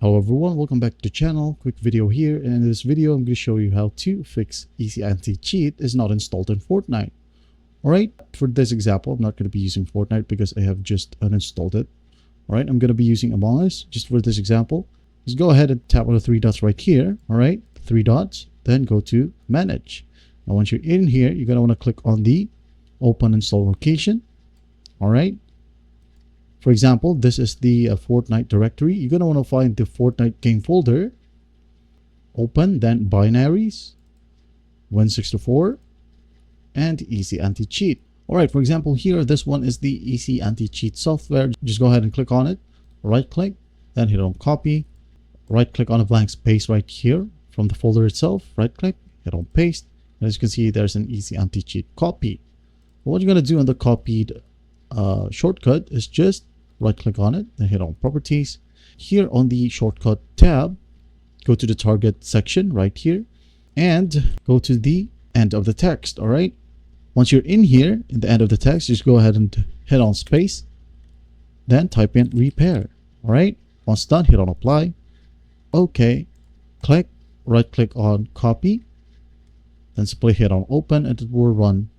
Hello everyone, welcome back to the channel. Quick video here, and in this video I'm going to show you how to fix Easy Anti-Cheat is not installed in Fortnite. Alright, for this example I'm not going to be using Fortnite because I have just uninstalled it. Alright, I'm going to be using Among Us just for this example. Just go ahead and tap on the three dots right here. Alright, three dots, then go to Manage. Now once you're in here, you're going to want to click on the Open Install location. Alright. For example, this is the Fortnite directory. You're going to want to find the Fortnite game folder. Open, then Binaries, Win64, and Easy Anti-Cheat. Alright, for example, here, this one is the Easy Anti-Cheat software. Just go ahead and click on it. Right click, then hit on Copy. Right click on a blank space right here from the folder itself. Right click, hit on Paste. And as you can see, there's an Easy Anti-Cheat copy. What you're going to do on the copied shortcut is just right click on it, then hit on Properties. Here on the shortcut tab, go to the target section right here and go to the end of the text. All right, once you're in here in the end of the text, just go ahead and hit on space, then type in repair. All right, once done, hit on Apply. Okay, click, right click on Copy, then simply hit on Open, and it will run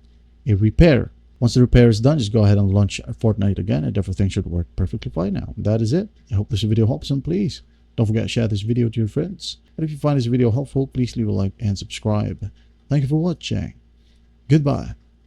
a repair. Once the repair is done, just go ahead and launch Fortnite again, and everything should work perfectly fine now. That is it. I hope this video helps, and please don't forget to share this video to your friends. And if you find this video helpful, please leave a like and subscribe. Thank you for watching. Goodbye.